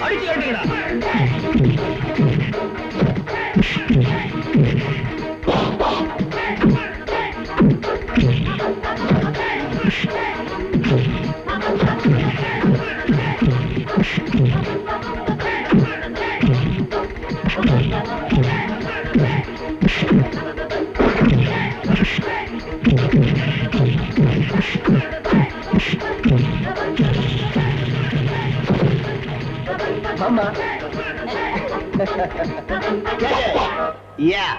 அடிச்சு கட்டுங்கடா. Mama. Yeah.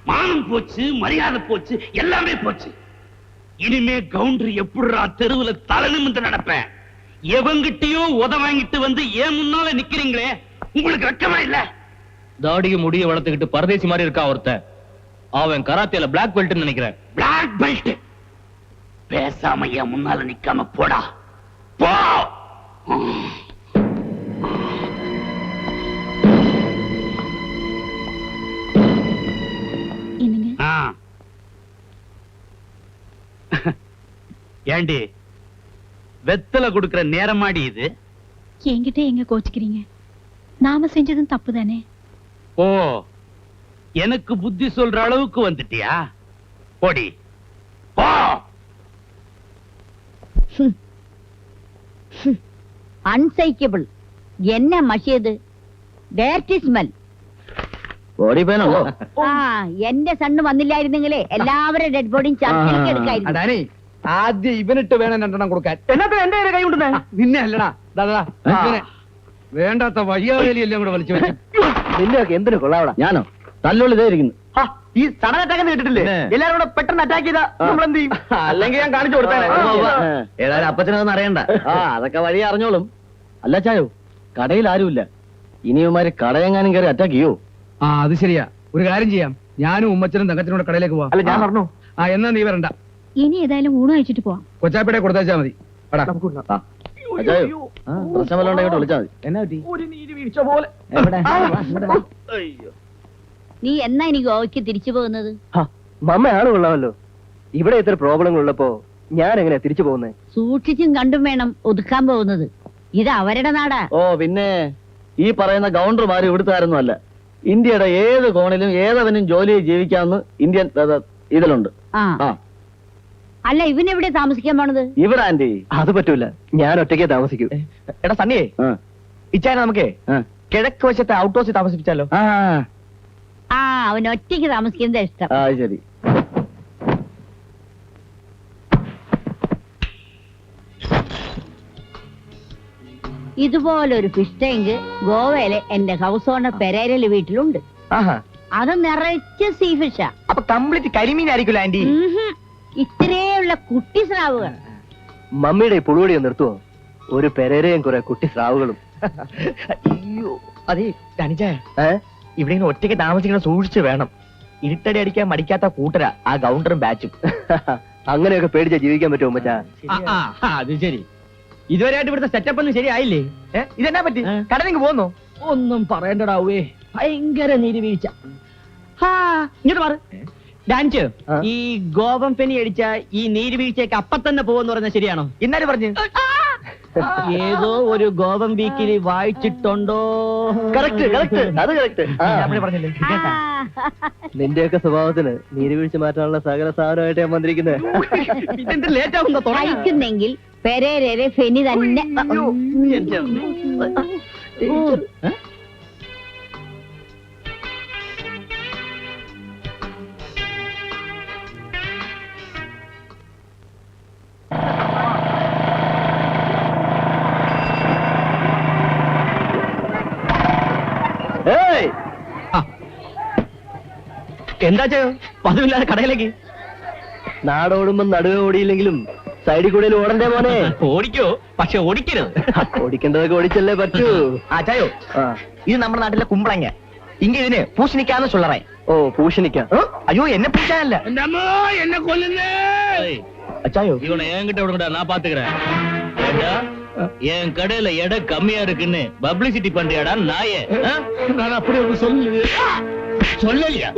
மானம் போச்சு, மரியாதை போச்சு, எல்லாமே போச்சு. இனிமே கவுண்டர் எப்படிரா தெருவுல தலை நிமிர்ந்து நடப்பேன்? எவங்கிட்டயோ உத வாங்கிட்டு வந்து ஏன் முன்னால நிக்கிறீங்களே, உங்களுக்கு வெக்கமா இல்ல? தாடிய முடிய வளர்த்துக்கிட்டு பரதேசி மாதிரி இருக்கா ஒருத்தன். அவன் கராத்தேல பிளாக் பெல்ட்னு நினைக்கிறேன். Black belt? பேசாம ஏன் முன்னால நிக்காம போடா, போ. ஏண்டி வெத்தலை கொடுக்கிற நேரமாடி இது? என்கிட்ட எங்க கோச்சிக்கிறீங்க? நாம செஞ்சதும் தப்பு தானே. ஓ, எனக்கு புத்தி சொல்ற அளவுக்கு வந்துட்டியா? போடி, போ. அன்சைக்கபிள். என்ன மஷியது? Direct smell. ഓടിപ്പോയല്ലോ. എന്റെ സണ്ണ് വന്നില്ലായിരുന്നെങ്കിലേ എല്ലാവരും ഡെഡ് ബോഡിയും ചർച്ചയിലേക്ക് എടുക്കായിരുന്നു. ആദ്യം ഇവനിട്ട് വേണം രണ്ടെണ്ണം കൊടുക്കാൻ. എന്നപ്പോ എന്റെ കൈ കൊണ്ടുവന്നേ? നിന്നെ അല്ലടാ, വേണ്ടാത്ത വഴിയാവേലിയെല്ലാം കൂടെ വലിച്ചു വെച്ചു. നിന്നെയൊക്കെ എന്തിനു കൊള്ളാവടാ? ഞാനോ? തല്ലുള്ളി ഇതേ ഇരിക്കുന്നു. ഈ സഡൻ അറ്റാക്ക് കേട്ടിട്ടില്ലേ? എല്ലാരും കൂടെ പെട്ടെന്ന് അറ്റാക്ക് ചെയ്താ നമ്മൾ എന്ത് ചെയ്യും? അല്ലെങ്കിൽ ഞാൻ കാണിച്ചു കൊടുത്തേനെ. ഏതായാലും അപ്പച്ചനൊന്നും അറിയണ്ട. അതൊക്കെ വഴി അറിഞ്ഞോളും. അല്ല ചായോ, കടയിൽ ആരുമില്ല. ഇനിയുമാര് കടയെങ്ങാനും കയറി അറ്റാക്ക് ചെയ്യോ? അത് ശരിയാ. ഒരു കാര്യം ചെയ്യാം, ഞാനും ഉമ്മച്ചനും തങ്കച്ചനും കൂടെ കടയിലേക്ക് പോവാം. അല്ല, ഞാൻ പറഞ്ഞു. എന്നാ നീ വരണ്ട. ഇനി ഏതായാലും ഊണ് കഴിച്ചിട്ട് പോവാം. കൊച്ചാപ്പയുടെ കൊടുത്താച്ചാ മതി. പ്രശ്നമല്ലോണ്ടെങ്കിൽ വിളിച്ചാൽ മതി. നീ എന്നാ ഇനി ഗോവയ്ക്ക് തിരിച്ചു പോകുന്നത്? മമ്മയാണ് കൊള്ളാമല്ലോ. ഇവിടെ ഇത്ര പ്രോബ്ലങ്ങൾ ഉള്ളപ്പോ ഞാൻ എങ്ങനെയാ തിരിച്ചു പോകുന്നത്? സൂക്ഷിച്ചും കണ്ടും വേണം ഒതുക്കാൻ പോകുന്നത്. ഇത് അവരുടെ നാടാ. ഓ പിന്നെ, ഈ പറയുന്ന ഗവർണർമാര് ഇവിടുത്താരൊന്നും അല്ല. ഇന്ത്യയുടെ ഏത് കോണിലും ഏതവനും ജോലിയിൽ ജീവിക്കാമെന്ന് ഇന്ത്യൻ ഇതിലുണ്ട്. അല്ല, ഇവനെവിടെ താമസിക്കാൻ പോണത്? ഇവിടെ ആന്റി. അത് പറ്റൂല, ഞാൻ ഒറ്റയ്ക്കേ താമസിക്കൂ. എടാ സണ്ണിയേ, ഇച്ചാനെ നമുക്കേ കിഴക്ക് വശത്തെ ഔട്ട് ഹൗസിൽ താമസിപ്പിച്ചാലോ? അവൻ ഒറ്റയ്ക്ക് താമസിക്കുന്നത് ഇഷ്ടം. ശരി. ഇതുപോലൊരു ഫിഷ് ടാങ്ക് ഗോവയിലെ എന്റെ ഹൗസ് ഓണർ പെരേരല് വീട്ടിലുണ്ട്. അത് നിറച്ച് സീ ഫിഷാ. അപ്പൊ കംപ്ലീറ്റ് കരിമീൻ ആയിരിക്കുമല്ലോ ആന്റി? ഇത്രയുള്ള കുട്ടി സ്രാവുകൾ. മമ്മിയുടെ ഈ പുളുവടി ഒന്ന് നിർത്തുവോ? ഒരു പെരേരയും കുറെ കുട്ടി സ്രാവുകളും. അയ്യോ അതെ ധനിച്ച ഇവിടെ ഇങ്ങനെ ഒറ്റയ്ക്ക് താമസിക്കണം, സൂക്ഷിച്ചു വേണം. ഇരുട്ടടി അടിക്കാൻ മടിക്കാത്ത കൂട്ടരാ ആ ഗൗണ്ടറും ബാച്ചും. അങ്ങനെയൊക്കെ പേടിച്ചാ ജീവിക്കാൻ പറ്റുമോ മച്ചാ? അത് ശരി. ഇതുവരെയായിട്ട് ഇവിടുത്തെ സെറ്റപ്പ് ഒന്നും ശരിയായില്ലേ? ഇതെന്നാ പറ്റി? കടലിങ് പോന്നോ? ഒന്നും പറയണ്ടടാവേ, ഭയങ്കര നീരുവീഴ്ച. ഇങ്ങോട്ട് മാറ് ഡാൻസ്. ഈ ഗോപം പെനി അടിച്ച ഈ നീരുവീഴ്ചയൊക്കെ അപ്പൊ തന്നെ പോകുമെന്ന് പറയുന്നത് ശരിയാണോ? ഇന്നാലും പറഞ്ഞു ഏതോ ഒരു ഗോപം വീക്കിലി വായിച്ചിട്ടുണ്ടോ? കറക്റ്റ് കറക്റ്റ്, അത് കറക്റ്റ്. പറഞ്ഞില്ലേ? ആ, നിന്റെയൊക്കെ സ്വഭാവത്തിന് നീരുവീഴ്ച മാറ്റാനുള്ള സകല സാധനമായിട്ട് ഞാൻ വന്നിരിക്കുന്നത്. ലേറ്റ് ആവുന്നോ? കഴിക്കുന്നെങ്കിൽ പെരേരെ ഫെനി തന്നെ. എന്താ ചെയ്യോ പതിവില്ലാതെ കടയിലേക്ക്? നാടോടുമ്പോ നടുവേ ഓടിയില്ലെങ്കിലും സൈഡിൽ കൂടെ ഓടണ്ടേ മോനെ? ഓടിക്കോ, പക്ഷെ ഓടിക്കരുത്. ഓടിക്കേണ്ടതൊക്കെ ഓടിച്ചല്ലേ പറ്റൂ. ചായോ ഇത് നമ്മുടെ നാട്ടിലെ കുമ്പളങ്ങ. ഇങ്ങ ഇതിന് പൂശണിക്കാന്ന് ചൊല്ലറേ. ഓ പൂഷണിക്കാം. അയ്യോ എന്നെ പൂശാനല്ല. என் அம்மா என்ன கொல்லுங்க. അച്ചായോ இவனை என்கிட்ட விடுங்கடா, நான் பாத்துக்கிறேன். ஏண்டா, என் கடையில எடை கம்மியா இருக்குன்னு பப்ளிசிட்டி பண்றியாடா நாயே? நான் அப்படி ஒண்ணு சொல்லலையா?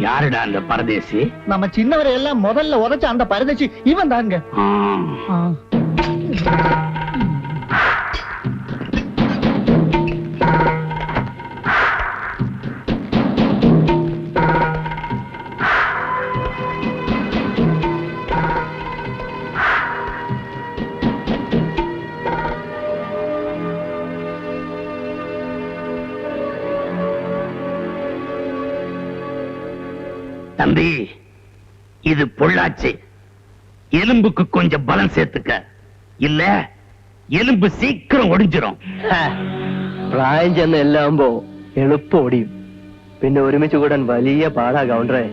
யாருடா அந்த பரதேசி? நம்ம சின்னவரை எல்லாம் முதல்ல உதைச்ச அந்த பரதேசி இவன் தாங்க. தம்பி, இது பொள்ளாச்சி. எலும்புக்கு கொஞ்சம் பலம் சேர்த்துக்க, இல்ல എലുമ്പ് സീക്കിരം ഒടിஞ்சிரும். പ്രായം ചെന്ന് എല്ലാവുമ്പോ എളുപ്പം ഓടിയും. പിന്നെ ഒരുമിച്ച് കൂടാൻ വലിയ പാടാ കൗണ്ടറേ.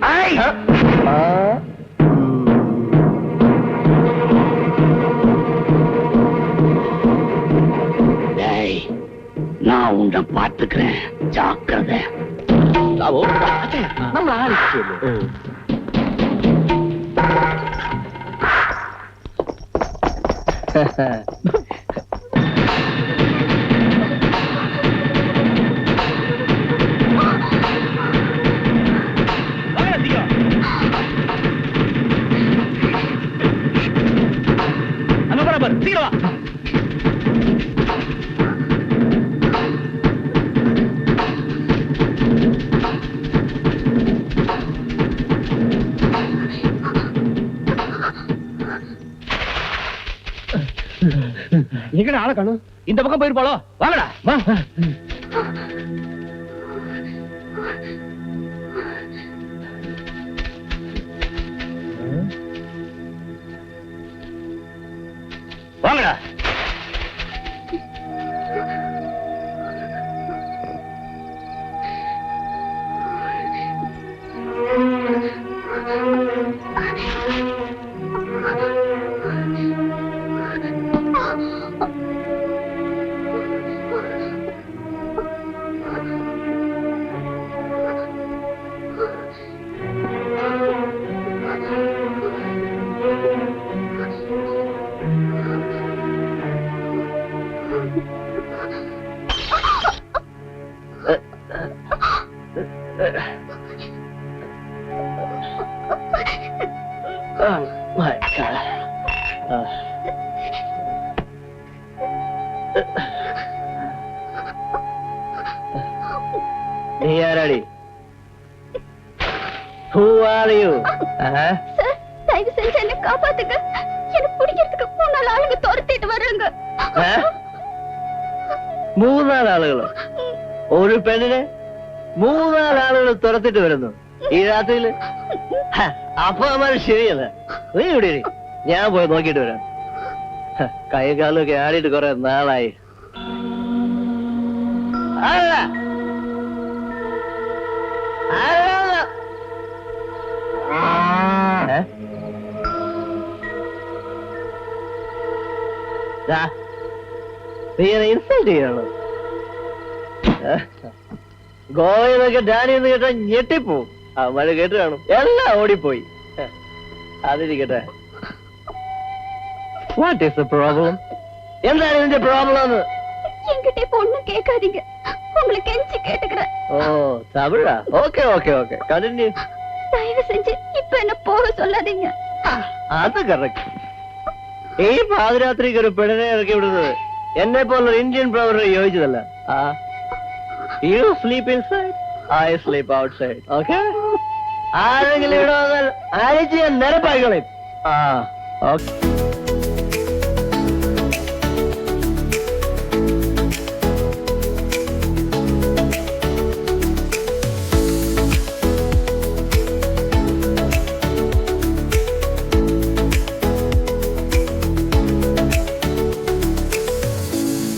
நான் உன்னை பாத்துக்கிறேன், ஜாக்கிரதை. നമ്മൾ ആലോചിച്ചല്ലോ. அங்க போற பாரு, சீக்கிரம் வா. எங்கட ஆளை காணோம்? இந்த பக்கம் போயிருப்பாளோ? வாங்கடா வா. வாங்கடா. നീ ആരാടി? Who are you? தயவு செஞ்சு என்ன காப்பாத்துங்க. எனக்கு பிடிக்கிறதுக்கு 3 நாள் ஆளுங்க துரத்திட்டு வர்றாங்க. 3 ആളുകളോ? ഒരു പെണ്ണിനെ 3 ആളുകൾ തുരത്തിട്ട് വരുന്നു? ഈ രാത്രിയില് അപ്പൊ അമ്മ ശരിയല്ല. നീ ഇവിടെ ഇരി. ഞാൻ പോയി നോക്കിട്ട് വരാം. കൈ കാലൊക്കെ ആടിയിട്ട് കുറെ നാളായി. അല്ല നീ ഇൻസൾട്ട് ചെയ്യണോ? ഗോവയെന്നൊക്കെ ഡാനി എന്ന് കേട്ടാ ഞെട്ടിപ്പോവും. ആ മഴ കേട്ട് കാണും, എല്ലാം ഓടിപ്പോയി. അതിരിക്കട്ടെ. What is the problem? എന്താണ് ഇതിന്റെ പ്രോബ്ലം? என்கிட்ட இப்ப ஒண்ணும் கேட்காதீங்க, உங்களை கெஞ்சி கேட்டுக்கிறேன். ഓ തമിഴാ? Okay okay okay, continue. தயவு செஞ்சு இப்ப என்ன போக சொல்லாதீங்க. അത് കറക്റ്റ്. ഈ പാതിരാത്രിക്ക് ഒരു പെണ്ണിനെ ഇറക്കി വിടുന്നത് എന്നെ പോലുള്ള ഇന്ത്യൻ പ്രവറെ യോജിച്ചതല്ല. You sleep inside, I sleep outside. Okay? ആരെങ്കിലും ഇവിടെ വന്നാൽ അഴിച്ച് ഞാൻ നിരപ്പാക്കിക്കളയും. ഓക്കെ.